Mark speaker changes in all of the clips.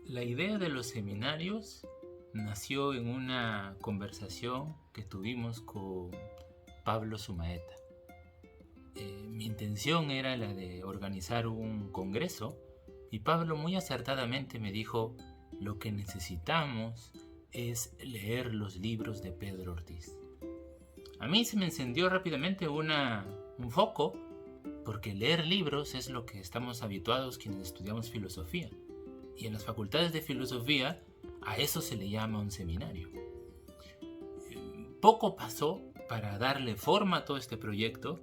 Speaker 1: La idea de los seminarios nació en una conversación que tuvimos con Pablo Sumaeta. Mi intención era la de organizar un congreso y Pablo muy acertadamente me dijo: lo que necesitamos es leer los libros de Pedro Ortiz. A mí se me encendió rápidamente un foco, porque leer libros es lo que estamos habituados quienes estudiamos filosofía. Y en las facultades de filosofía a eso se le llama un seminario. Poco pasó para darle forma a todo este proyecto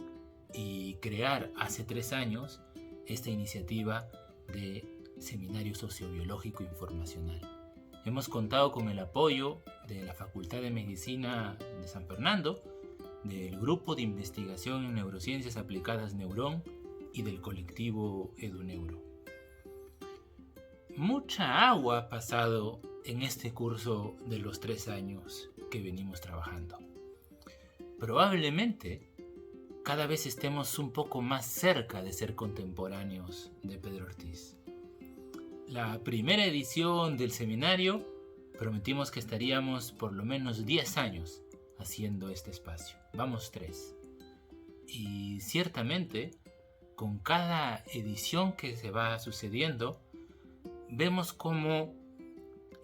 Speaker 1: y crear hace 3 años esta iniciativa de Seminario Sociobiológico Informacional. Hemos contado con el apoyo de la Facultad de Medicina de San Fernando, del Grupo de Investigación en Neurociencias Aplicadas Neurón y del colectivo EduNeuro. Mucha agua ha pasado en este curso de los 3 años que venimos trabajando. Probablemente cada vez estemos un poco más cerca de ser contemporáneos de Pedro Ortiz. La primera edición del seminario prometimos que estaríamos por lo menos 10 años haciendo este espacio. Vamos 3. Y ciertamente, con cada edición que se va sucediendo, vemos cómo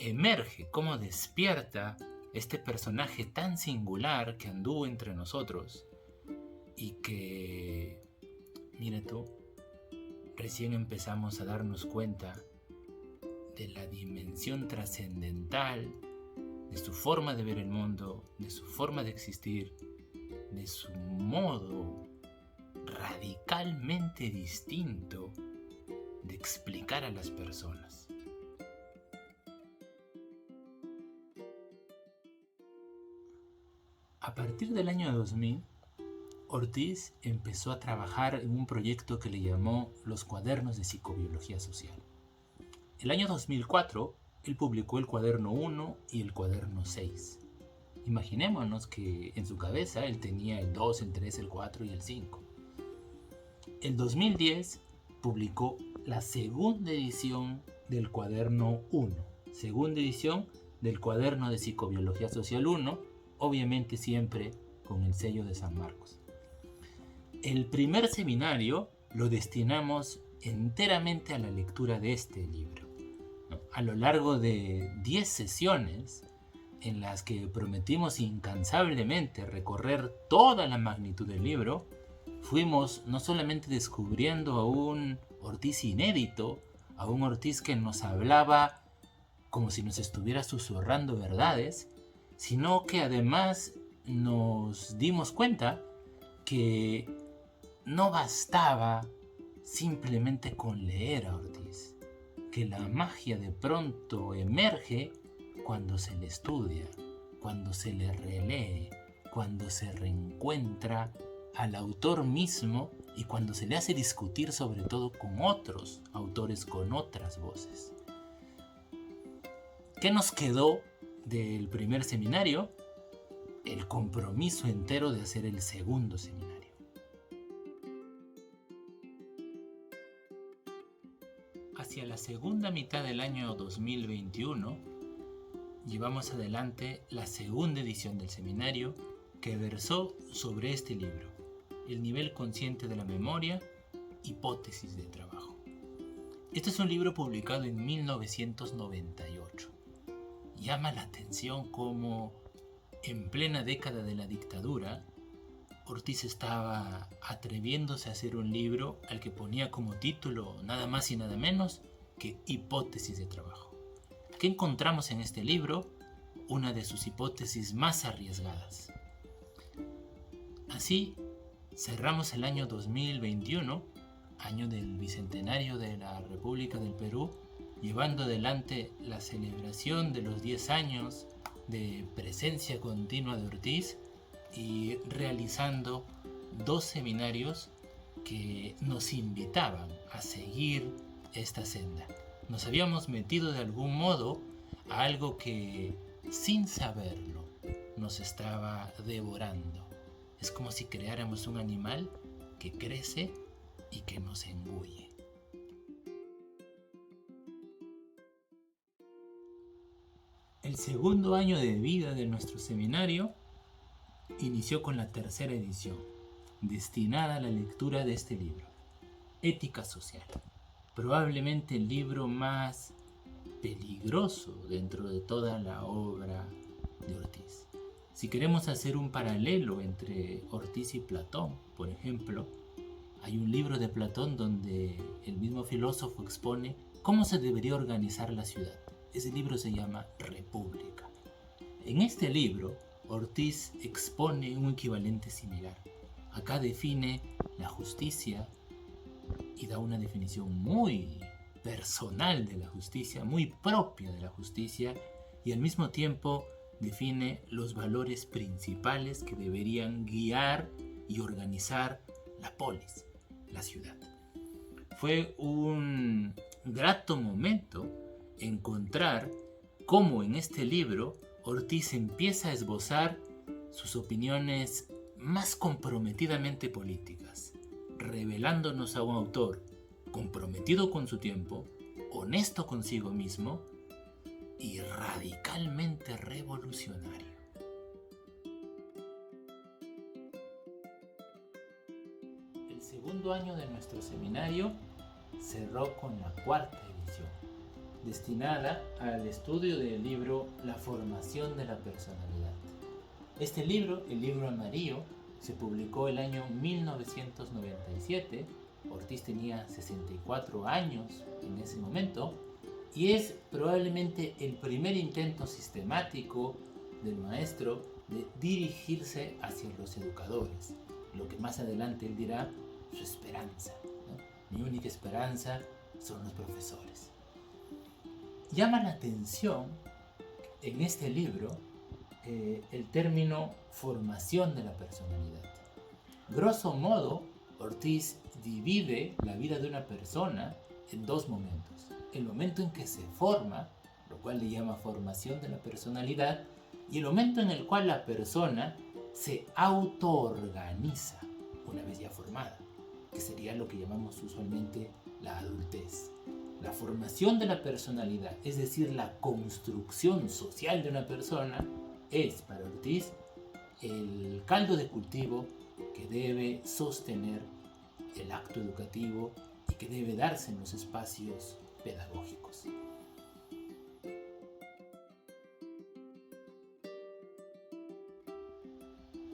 Speaker 1: emerge, cómo despierta este personaje tan singular que anduvo entre nosotros y que, mira tú, recién empezamos a darnos cuenta de la dimensión trascendental de su forma de ver el mundo, de su forma de existir, de su modo radicalmente distinto de explicar a las personas. A partir del año 2000, Ortiz empezó a trabajar en un proyecto que le llamó Los Cuadernos de Psicobiología Social. El año 2004, él publicó el cuaderno 1 y el cuaderno 6. Imaginémonos que en su cabeza él tenía el 2, el 3, el 4 y el 5. En 2010 publicó la segunda edición del cuaderno 1, segunda edición del cuaderno de Psicobiología Social 1, obviamente siempre con el sello de San Marcos. El primer seminario lo destinamos enteramente a la lectura de este libro. A lo largo de 10 sesiones, en las que prometimos incansablemente recorrer toda la magnitud del libro, fuimos no solamente descubriendo a un Ortiz inédito, a un Ortiz que nos hablaba como si nos estuviera susurrando verdades, sino que además nos dimos cuenta que no bastaba simplemente con leer a Ortiz, que la magia de pronto emerge cuando se le estudia, cuando se le relee, cuando se reencuentra al autor mismo y cuando se le hace discutir sobre todo con otros autores, con otras voces. ¿Qué nos quedó del primer seminario? El compromiso entero de hacer el segundo seminario. Hacia la segunda mitad del año 2021, llevamos adelante la segunda edición del seminario que versó sobre este libro, El nivel consciente de la memoria, hipótesis de trabajo. Este es un libro publicado en 1998. Llama la atención cómo en plena década de la dictadura, Ortiz estaba atreviéndose a hacer un libro al que ponía como título nada más y nada menos que hipótesis de trabajo. ¿Qué encontramos en este libro? Una de sus hipótesis más arriesgadas. Así, cerramos el año 2021, año del bicentenario de la República del Perú, llevando adelante la celebración de los 10 años de presencia continua de Ortiz y realizando 2 seminarios que nos invitaban a seguir esta senda. Nos habíamos metido de algún modo a algo que, sin saberlo, nos estaba devorando. Es como si creáramos un animal que crece y que nos engulle. El segundo año de vida de nuestro seminario inició con la tercera edición, destinada a la lectura de este libro, Ética Social. Probablemente el libro más peligroso dentro de toda la obra de Ortiz. Si queremos hacer un paralelo entre Ortiz y Platón, por ejemplo, hay un libro de Platón donde el mismo filósofo expone cómo se debería organizar la ciudad. Ese libro se llama República. En este libro, Ortiz expone un equivalente similar. Acá define la justicia y da una definición muy personal de la justicia, muy propia de la justicia, y al mismo tiempo define los valores principales que deberían guiar y organizar la polis, la ciudad. Fue un grato momento encontrar cómo en este libro Ortiz empieza a esbozar sus opiniones más comprometidamente políticas, revelándonos a un autor comprometido con su tiempo, honesto consigo mismo y radicalmente revolucionario. El segundo año de nuestro seminario cerró con la cuarta edición, destinada al estudio del libro La formación de la personalidad. Este libro, el libro amarillo, se publicó el año 1997. Ortiz tenía 64 años en ese momento y es probablemente el primer intento sistemático del maestro de dirigirse hacia los educadores, lo que más adelante él dirá su esperanza, ¿no? Mi única esperanza son los profesores. Llama la atención en este libro el término formación de la personalidad. Grosso modo, Ortiz divide la vida de una persona en dos momentos. El momento en que se forma, lo cual le llama formación de la personalidad, y el momento en el cual la persona se autoorganiza una vez ya formada, que sería lo que llamamos usualmente la adultez. La formación de la personalidad, es decir, la construcción social de una persona, es para Ortiz el caldo de cultivo que debe sostener el acto educativo y que debe darse en los espacios pedagógicos.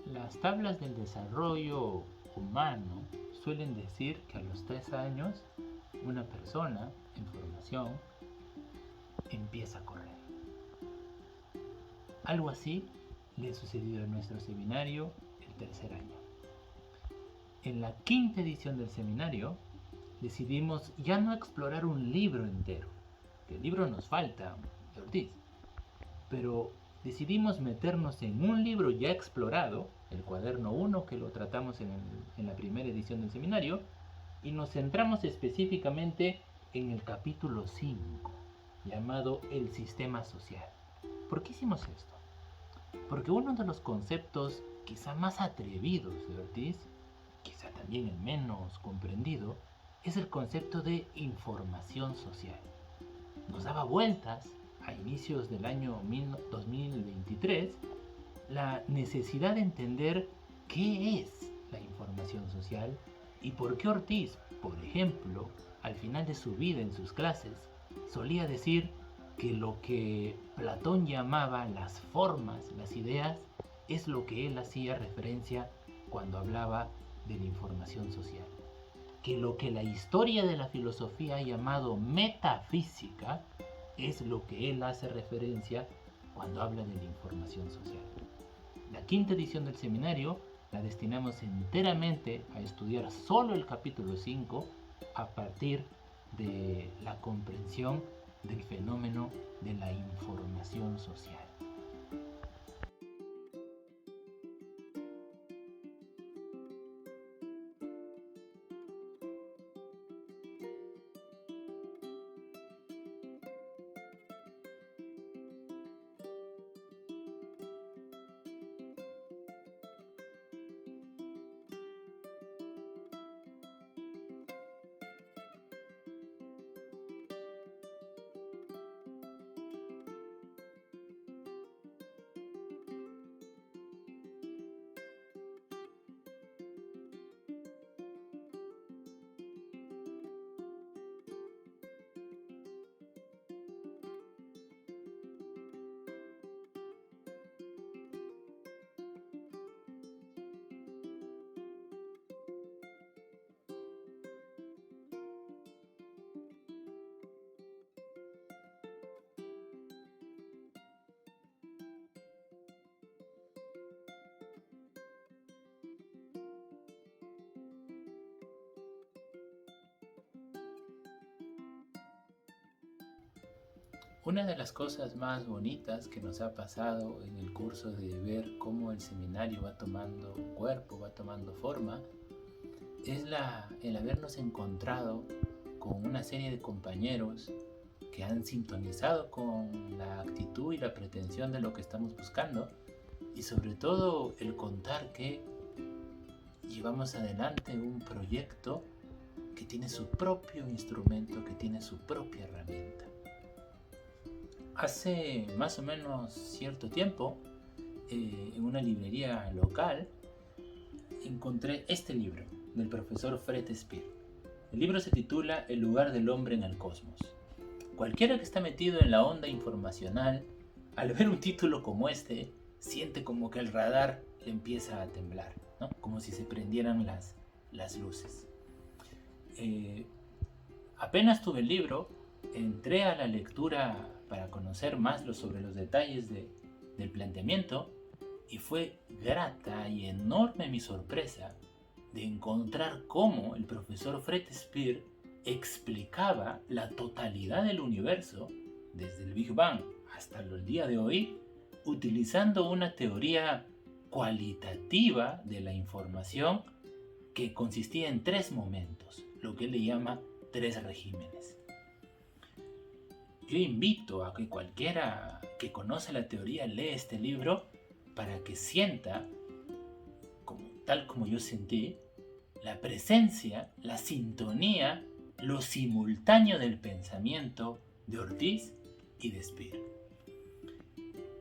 Speaker 1: Las tablas del desarrollo humano suelen decir que a los 3 años una persona en formación empieza a correr. Algo así le sucedió en nuestro seminario el tercer año. En la quinta edición del seminario decidimos ya no explorar un libro entero, que el libro nos falta de Ortiz, pero decidimos meternos en un libro ya explorado, el cuaderno 1, que lo tratamos en la primera edición del seminario, y nos centramos específicamente en el capítulo 5, llamado El sistema social. ¿Por qué hicimos esto? Porque uno de los conceptos quizá más atrevidos de Ortiz, quizá también el menos comprendido, es el concepto de información social. Nos daba vueltas a inicios del año 2023 la necesidad de entender qué es la información social y por qué Ortiz, por ejemplo, al final de su vida en sus clases, solía decir que lo que Platón llamaba las formas, las ideas, es lo que él hacía referencia cuando hablaba de la información social. Que lo que la historia de la filosofía ha llamado metafísica es lo que él hace referencia cuando habla de la información social. La quinta edición del seminario la destinamos enteramente a estudiar solo el capítulo 5 a partir de la comprensión del fenómeno de la información social. Una de las cosas más bonitas que nos ha pasado en el curso de ver cómo el seminario va tomando cuerpo, va tomando forma, es el habernos encontrado con una serie de compañeros que han sintonizado con la actitud y la pretensión de lo que estamos buscando, y sobre todo el contar que llevamos adelante un proyecto que tiene su propio instrumento, que tiene su propia herramienta. Hace más o menos cierto tiempo, en una librería local, encontré este libro del profesor Fred Speer. El libro se titula El lugar del hombre en el cosmos. Cualquiera que está metido en la onda informacional, al ver un título como este, siente como que el radar le empieza a temblar, ¿no? Como si se prendieran las luces. Apenas tuve el libro, entré a la lectura para conocer más sobre los detalles del planteamiento, y fue grata y enorme mi sorpresa de encontrar cómo el profesor Fred Speer explicaba la totalidad del universo, desde el Big Bang hasta el día de hoy, utilizando una teoría cualitativa de la información que consistía en 3 momentos, lo que él le llama 3 regímenes. Yo invito a que cualquiera que conoce la teoría lea este libro para que sienta, tal como yo sentí, la presencia, la sintonía, lo simultáneo del pensamiento de Ortiz y de Speer.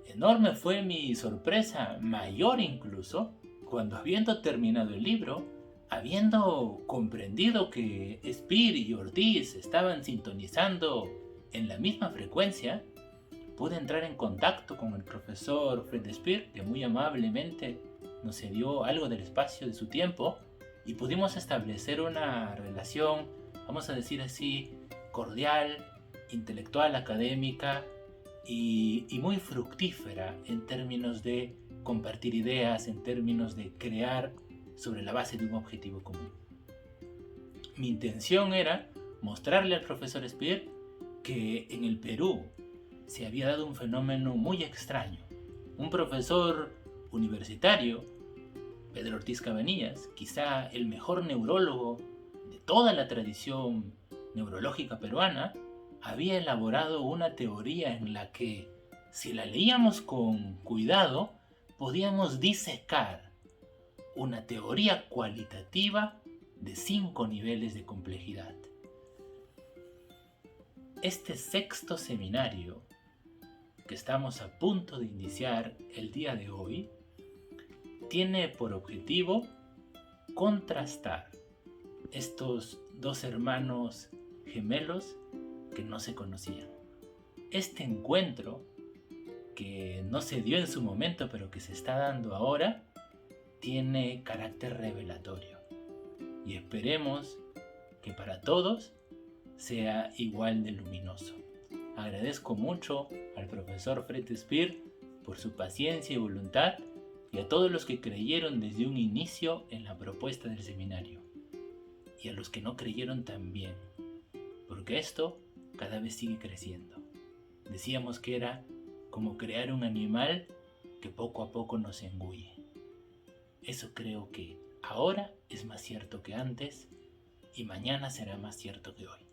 Speaker 1: Enorme fue mi sorpresa, mayor incluso, cuando habiendo terminado el libro, habiendo comprendido que Speer y Ortiz estaban sintonizando en la misma frecuencia, pude entrar en contacto con el profesor Fred Speer, que muy amablemente nos cedió algo del espacio de su tiempo, y pudimos establecer una relación, vamos a decir así, cordial, intelectual, académica y muy fructífera en términos de compartir ideas, en términos de crear sobre la base de un objetivo común. Mi intención era mostrarle al profesor Speer que en el Perú se había dado un fenómeno muy extraño. Un profesor universitario, Pedro Ortiz Cabanillas, quizá el mejor neurólogo de toda la tradición neurológica peruana, había elaborado una teoría en la que, si la leíamos con cuidado, podíamos disecar una teoría cualitativa de 5 niveles de complejidad. Este 6º seminario que estamos a punto de iniciar el día de hoy tiene por objetivo contrastar estos 2 hermanos gemelos que no se conocían. Este encuentro, que no se dio en su momento pero que se está dando ahora, tiene carácter revelatorio, y esperemos que para todos sea igual de luminoso. Agradezco mucho al profesor Fred Speer por su paciencia y voluntad, y a todos los que creyeron desde un inicio en la propuesta del seminario, y a los que no creyeron también, porque esto cada vez sigue creciendo. Decíamos que era como crear un animal que poco a poco nos engulle. Eso creo que ahora es más cierto que antes, y mañana será más cierto que hoy.